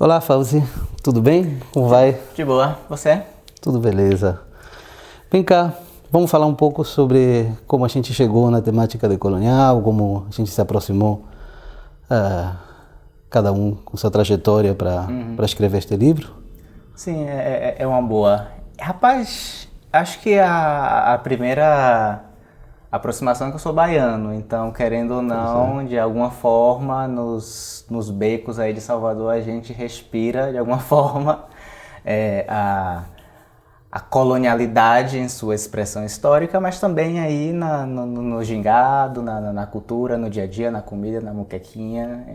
Olá, Fauzi. Tudo bem? Como vai? De boa. Você? Tudo beleza. Vem cá, vamos falar um pouco sobre como a gente chegou na temática decolonial, como a gente se aproximou, cada um com sua trajetória para escrever este livro? Sim, é uma boa. Rapaz, acho que a primeira aproximação é que eu sou baiano, então, querendo ou não, de alguma forma, nos becos aí de Salvador, a gente respira, de alguma forma, a colonialidade em sua expressão histórica, mas também aí no gingado, na cultura, no dia a dia, na comida, na muquequinha,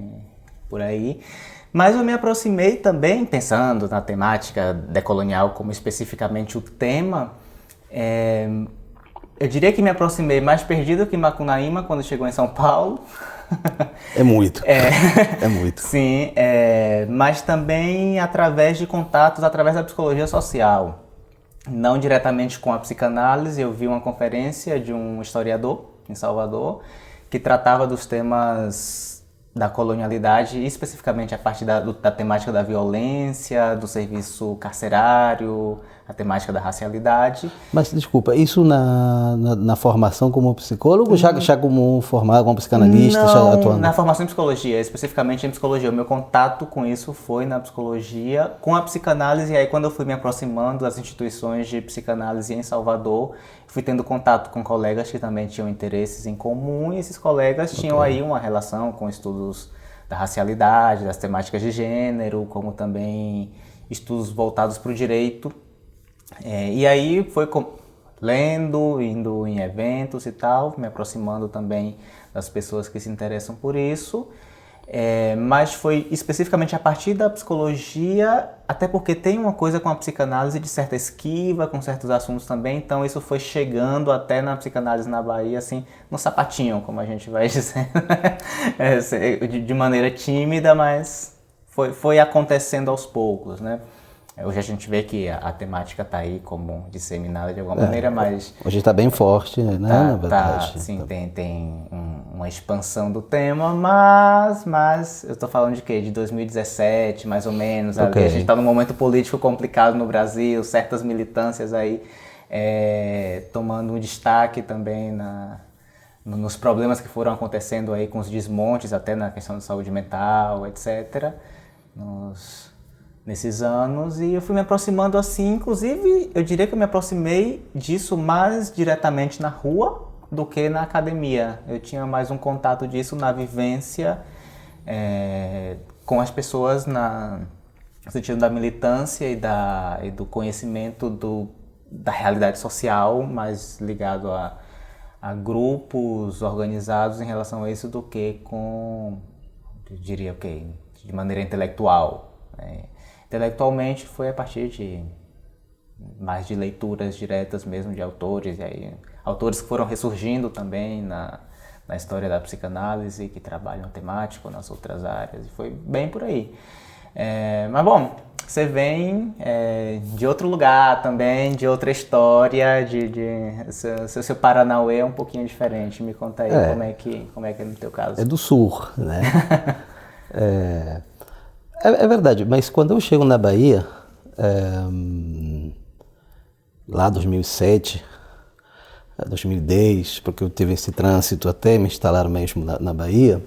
por aí. Mas eu me aproximei também, pensando na temática decolonial como especificamente o tema, eu diria que me aproximei mais perdido que Macunaíma quando chegou em São Paulo. É muito. É muito. Sim, mas também através de contatos, através da psicologia social. Não diretamente com a psicanálise, eu vi uma conferência de um historiador em Salvador que tratava dos temas da colonialidade, especificamente a parte da temática da violência, do serviço carcerário, a temática da racialidade. Mas, desculpa, isso na formação como psicólogo, já como formado como psicanalista, Não, já atuando? na formação em psicologia, especificamente em psicologia. O meu contato com isso foi na psicologia, com a psicanálise, e aí quando eu fui me aproximando das instituições de psicanálise em Salvador, fui tendo contato com colegas que também tinham interesses em comum, e esses colegas tinham aí uma relação com estudos da racialidade, das temáticas de gênero, como também estudos voltados para o direito. E aí foi lendo, indo em eventos e tal, me aproximando também das pessoas que se interessam por isso, mas foi especificamente a partir da psicologia, até porque tem uma coisa com a psicanálise de certa esquiva, com certos assuntos também, então isso foi chegando até na psicanálise na Bahia, assim, no sapatinho, como a gente vai dizendo, de maneira tímida, mas foi acontecendo aos poucos, né? Hoje a gente vê que a temática está aí como disseminada de alguma maneira, mas... Hoje está bem forte, né, na verdade. Sim, tem uma expansão do tema, mas eu estou falando de quê? De 2017, mais ou menos. Okay. A gente está num momento político complicado no Brasil, certas militâncias aí tomando um destaque também nos problemas que foram acontecendo aí com os desmontes, até na questão de saúde mental, etc., nesses anos, e eu fui me aproximando assim, inclusive eu diria que eu me aproximei disso mais diretamente na rua do que na academia. Eu tinha mais um contato disso na vivência com as pessoas no sentido da militância e do conhecimento da realidade social, mais ligado a grupos organizados em relação a isso do que eu diria de maneira intelectual. Intelectualmente foi a partir mais de leituras diretas mesmo de autores, e aí autores que foram ressurgindo também na história da psicanálise, que trabalham temático nas outras áreas, e foi bem por aí. Mas bom, você vem de outro lugar também, de outra história, seu Paranauê é um pouquinho diferente. Me conta aí como é que é no teu caso. É do sul, né? É verdade, mas quando eu chego na Bahia, lá em 2007, 2010, porque eu tive esse trânsito até me instalar mesmo na Bahia,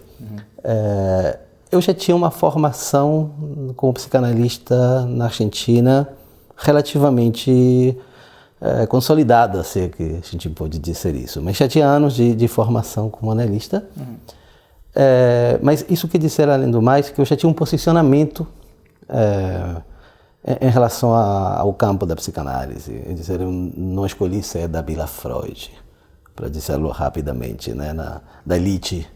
eu já tinha uma formação como psicanalista na Argentina relativamente consolidada, se é que a gente pode dizer isso, mas já tinha anos de formação como analista. Mas isso quer dizer, além do mais, que eu já tinha um posicionamento em relação ao campo da psicanálise. É dizer, eu não escolhi ser da Vila Freud, para dizê-lo rapidamente, né, da elite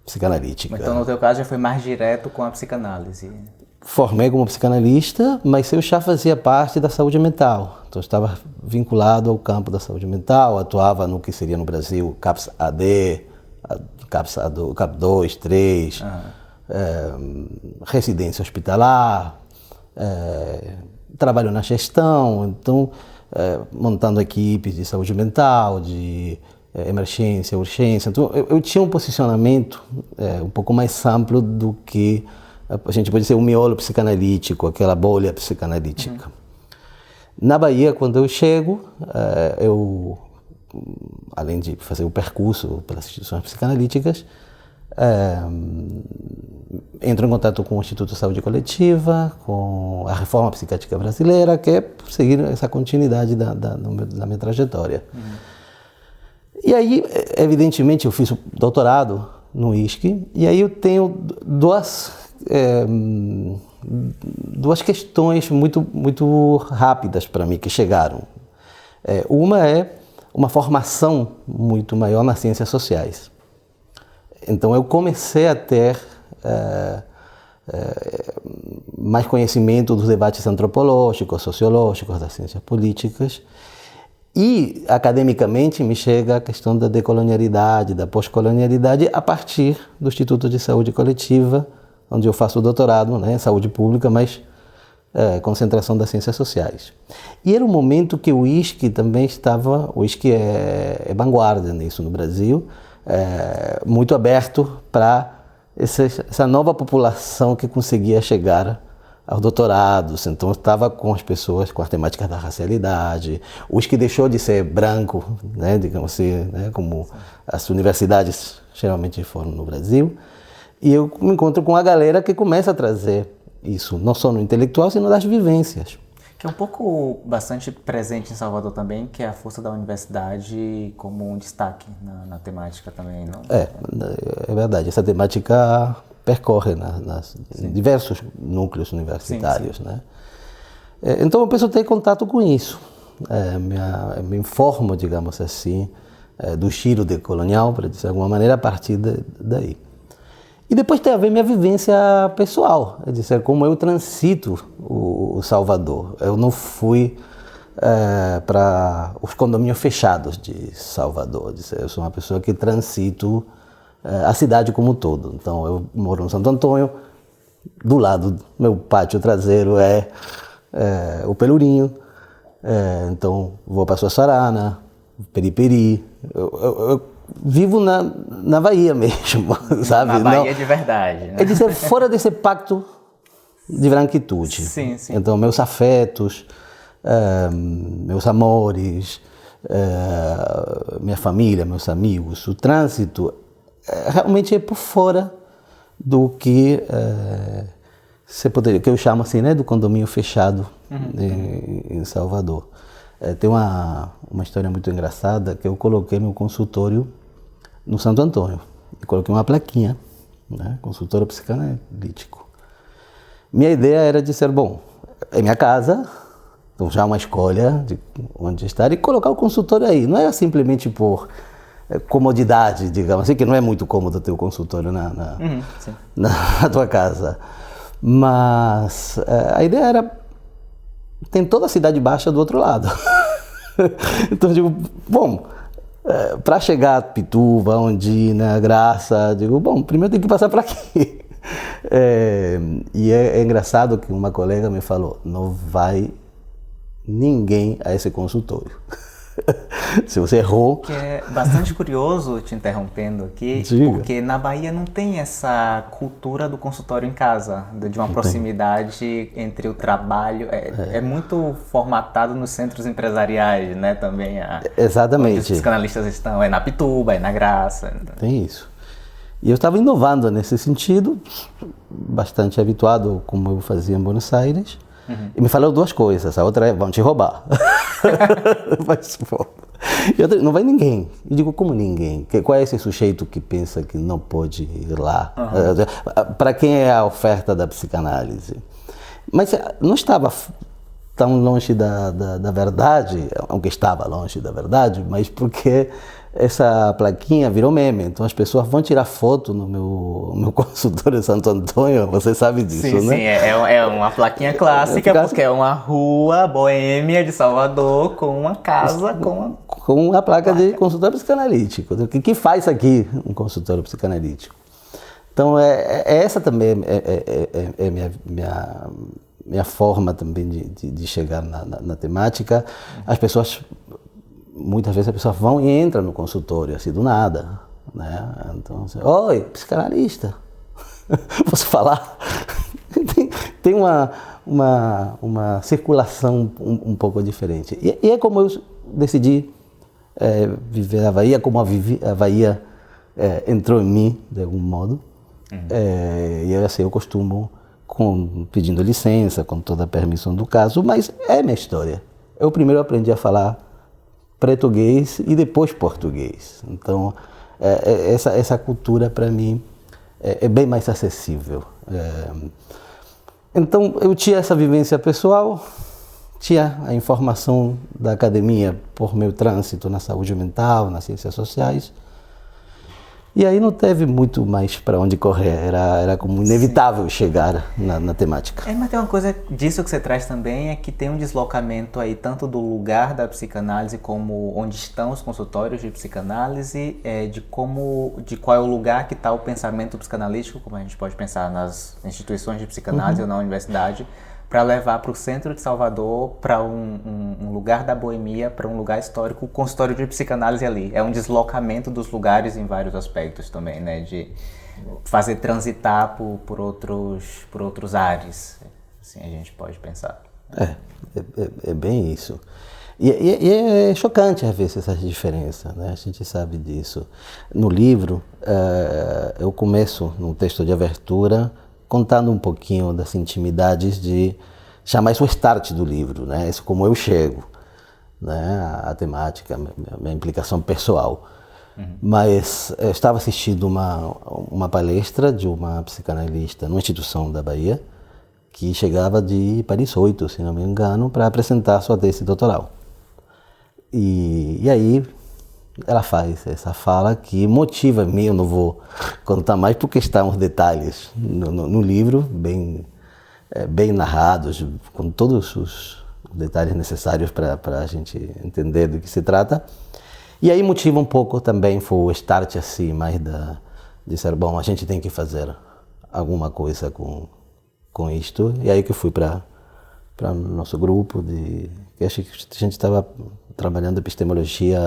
psicanalítica. Então, no teu caso, já foi mais direto com a psicanálise? Formei como psicanalista, mas eu já fazia parte da saúde mental. Então, eu estava vinculado ao campo da saúde mental, atuava no que seria no Brasil CAPS-AD, CAP 2, 3, residência hospitalar, trabalho na gestão, então montando equipes de saúde mental, de emergência, urgência. Então eu tinha um posicionamento um pouco mais amplo do que a gente pode dizer um miolo psicanalítico, aquela bolha psicanalítica. Na Bahia, quando eu chego, eu, além de fazer o percurso pelas instituições psicanalíticas, entro em contato com o Instituto de Saúde Coletiva, com a Reforma Psiquiátrica Brasileira, que é seguir essa continuidade da minha trajetória. E aí, evidentemente, eu fiz o doutorado no ISC, e aí eu tenho duas questões muito rápidas para mim que chegaram. Uma é uma formação muito maior nas ciências sociais. Então eu comecei a ter mais conhecimento dos debates antropológicos, sociológicos, das ciências políticas, e academicamente me chega a questão da decolonialidade, da pós-colonialidade, a partir do Instituto de Saúde Coletiva, onde eu faço o doutorado, né, em saúde pública, mas concentração das ciências sociais. E era um momento que o ISC também estava, o ISC é vanguarda nisso no Brasil, muito aberto para essa nova população que conseguia chegar aos doutorados. Então eu estava com as pessoas com as temáticas da racialidade, o ISC deixou de ser branco, né, digamos assim, né, como as universidades geralmente foram no Brasil, e eu me encontro com a galera que começa a trazer isso, não só no intelectual, sino das vivências. Que é um pouco bastante presente em Salvador também, que é a força da universidade como um destaque na temática também, não? É verdade. Essa temática percorre diversos núcleos universitários, sim. Né? Então eu penso ter contato com isso. Me informo, digamos assim, do giro decolonial, para dizer de alguma maneira, a partir daí. E depois tem a ver minha vivência pessoal, é dizer, como eu transito o Salvador. Eu não fui para os condomínios fechados de Salvador. Eu sou uma pessoa que transito a cidade como um todo. Então, eu moro no Santo Antônio, do lado do meu pátio traseiro é o Pelourinho, então vou para Suaçarana, Periperi. Eu vivo na Bahia mesmo, sabe? Na Bahia de verdade, né? É dizer, fora desse pacto de branquitude. Sim, sim. Então, meus afetos, meus amores, minha família, meus amigos, o trânsito, realmente é por fora do que que eu chamo assim, né, do condomínio fechado em Salvador. Tem uma história muito engraçada que eu coloquei meu consultório no Santo Antônio. Eu coloquei uma plaquinha, né, consultório psicanalítico. Minha ideia era dizer, bom, é minha casa, então já uma escolha de onde estar e colocar o consultório aí. Não era simplesmente por comodidade, digamos assim, que não é muito cômodo ter o consultório na tua casa. Mas a ideia era, tem toda a Cidade Baixa do outro lado. Então eu digo, bom, para chegar a Pituba, Ondina, Graça, digo, bom, primeiro tem que passar por aqui. E é engraçado que uma colega me falou, não vai ninguém a esse consultório. Se você errou... Que é bastante curioso, te interrompendo aqui, Diga. Porque na Bahia não tem essa cultura do consultório em casa, de uma proximidade entre o trabalho. É muito formatado nos centros empresariais, né? Também Exatamente. Onde os psicanalistas estão, é na Pituba, é na Graça. Tem isso. E eu estava inovando nesse sentido, bastante habituado como eu fazia em Buenos Aires. E me falou duas coisas. A outra é, vão te roubar. Mas, pô. E outra, não vai ninguém. Eu digo, como ninguém? Qual é esse sujeito que pensa que não pode ir lá? Para quem é a oferta da psicanálise? Mas não estava tão longe da verdade, aunque estava longe da verdade, mas porque essa plaquinha virou meme. Então as pessoas vão tirar foto no meu consultório em Santo Antônio, você sabe disso, sim, né? Sim, é uma plaquinha clássica, porque é uma rua boêmia de Salvador com uma casa com uma placa de consultório psicanalítico. O que faz aqui um consultório psicanalítico? Então essa também é minha forma também de chegar na temática. As pessoas, muitas vezes as pessoas vão e entram no consultório, assim, do nada, né? Então, assim, oi, psicanalista, posso falar? tem uma circulação um pouco diferente. E é como eu decidi viver a Bahia, como a Bahia entrou em mim, de algum modo. E assim, eu costumo, pedindo licença, com toda a permissão do caso, mas é minha história. Eu primeiro aprendi a falar português e depois português. Então, essa cultura, para mim, é bem mais acessível. Então, eu tinha essa vivência pessoal, tinha a informação da academia por meu trânsito na saúde mental, nas ciências sociais, e aí não teve muito mais para onde correr, era como inevitável chegar na temática. Mas tem uma coisa disso que você traz também, é que tem um deslocamento aí tanto do lugar da psicanálise como onde estão os consultórios de psicanálise, de qual é o lugar que está o pensamento psicanalítico, como a gente pode pensar nas instituições de psicanálise ou na universidade, para levar para o centro de Salvador, para um lugar da boemia, para um lugar histórico, o consultório de psicanálise ali. É um deslocamento dos lugares em vários aspectos também, né? De fazer transitar por outros ares, assim a gente pode pensar. É bem isso. E é chocante às vezes essa diferença, né? A gente sabe disso. No livro, eu começo, no texto de abertura, contando um pouquinho das intimidades de chamar isso o start do livro, né? Isso como eu chego, né? A temática, minha implicação pessoal. Mas eu estava assistindo uma palestra de uma psicanalista numa instituição da Bahia que chegava de Paris 8, se não me engano, para apresentar sua tese doutoral. E aí ela faz essa fala que motiva-me, eu não vou contar mais porque estão os detalhes no livro, bem narrados, com todos os detalhes necessários para a gente entender do que se trata. E aí motiva um pouco também, foi o start assim, mais de dizer, bom, a gente tem que fazer alguma coisa com isto. E aí que eu fui para o nosso grupo, que acho que a gente estava trabalhando epistemologia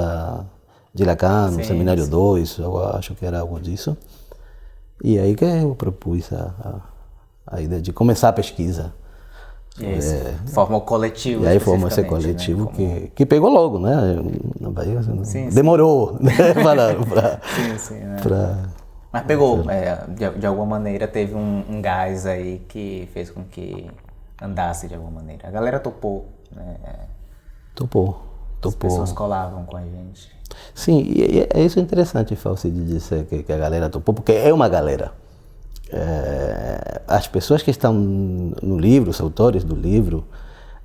de Lacan, no Seminário 2, eu acho que era algo disso. E aí que eu propus a ideia de começar a pesquisa. Formou coletivo. E aí formou esse coletivo, né? que pegou logo, né? Na Bahia demorou, né? Mas pegou, de alguma maneira teve um gás aí que fez com que andasse de alguma maneira. A galera topou, né? Topou. As pessoas colavam com a gente. Sim, e é isso interessante, Fauci, de dizer que a galera topou, porque é uma galera. As pessoas que estão no livro, os autores do livro,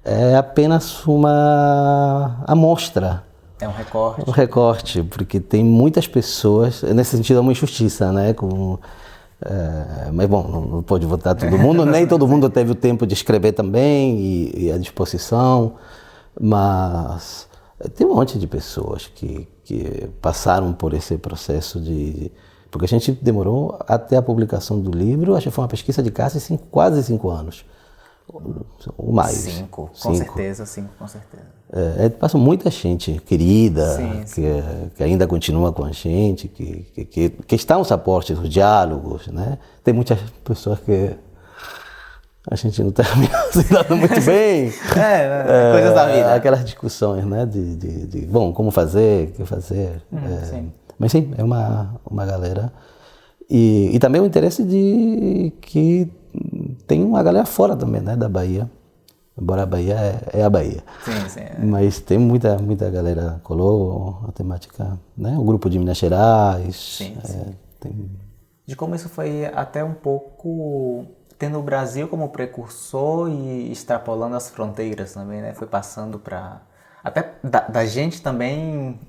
é apenas uma amostra. É um recorte. Um recorte, porque tem muitas pessoas, nesse sentido é uma injustiça, né? Mas bom, não pode votar todo mundo, nem todo mundo teve o tempo de escrever também e a disposição, mas tem um monte de pessoas que passaram por esse processo porque a gente demorou até a publicação do livro, acho que foi uma pesquisa de quase 5 anos. Ou mais. 5, com certeza. Passa muita gente querida, que ainda continua com a gente, que está nos aportes, os diálogos, né? Tem muitas pessoas que a gente não termina se dando muito bem. Coisas da vida. Aquelas discussões, né? Bom, como fazer, o que fazer. Mas sim, é uma galera. E também o interesse de que tem uma galera fora também, né, da Bahia. Embora a Bahia é a Bahia. Sim. Mas tem muita galera colou a temática, né? O grupo de Minas Gerais. Sim. De como isso foi até um pouco tendo o Brasil como precursor e extrapolando as fronteiras também, né? Foi passando para até da gente também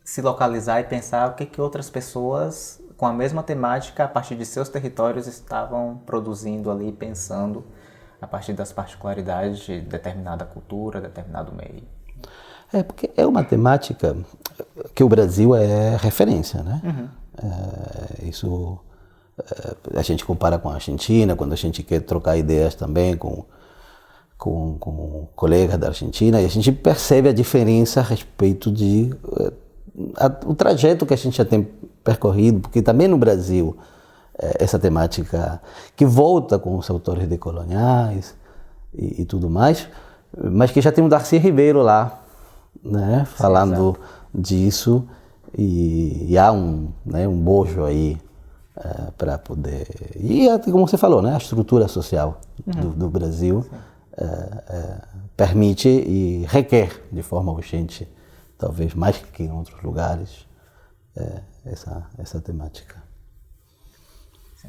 se localizar e pensar o que outras pessoas com a mesma temática a partir de seus territórios estavam produzindo ali, pensando a partir das particularidades de determinada cultura, determinado meio. Porque é uma temática que o Brasil é referência, né? Isso a gente compara com a Argentina, quando a gente quer trocar ideias também com colegas da Argentina, e a gente percebe a diferença a respeito o trajeto que a gente já tem percorrido, porque também no Brasil essa temática que volta com os autores decoloniais e tudo mais, mas que já tem o Darcy Ribeiro lá, né, falando disso, e há um bojo aí para poder... E como você falou, né, a estrutura social do Brasil permite e requer de forma urgente, talvez mais que em outros lugares, essa temática. Sim.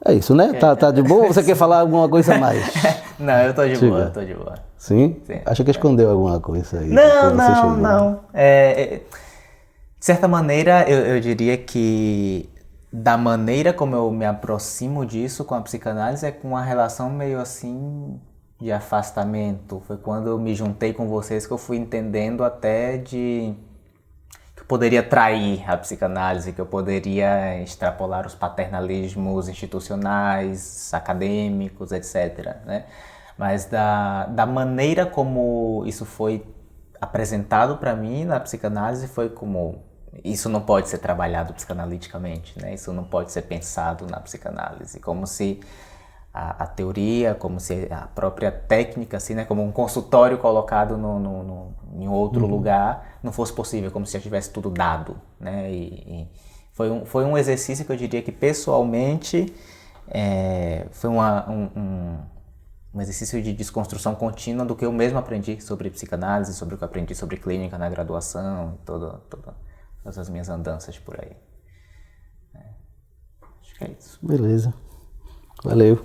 É isso, né? Tá de boa ou você quer falar alguma coisa a mais? Não, eu tô de boa, eu tô de boa. Sim? Acho que escondeu alguma coisa aí. Não. De certa maneira, eu diria que da maneira como eu me aproximo disso com a psicanálise é com uma relação meio assim de afastamento. Foi quando eu me juntei com vocês que eu fui entendendo até que eu poderia trair a psicanálise, que eu poderia extrapolar os paternalismos institucionais, acadêmicos, etc., né? Mas da maneira como isso foi apresentado para mim na psicanálise foi como... Isso não pode ser trabalhado psicanaliticamente, né? Isso não pode ser pensado na psicanálise, como se a teoria, como se a própria técnica, assim, né? Como um consultório colocado em outro lugar, não fosse possível, como se já tivesse tudo dado, né? E foi um exercício que eu diria que pessoalmente foi um exercício de desconstrução contínua do que eu mesmo aprendi sobre psicanálise, sobre o que eu aprendi sobre clínica na graduação, todas as minhas andanças por aí. Acho que é isso. Beleza. Valeu.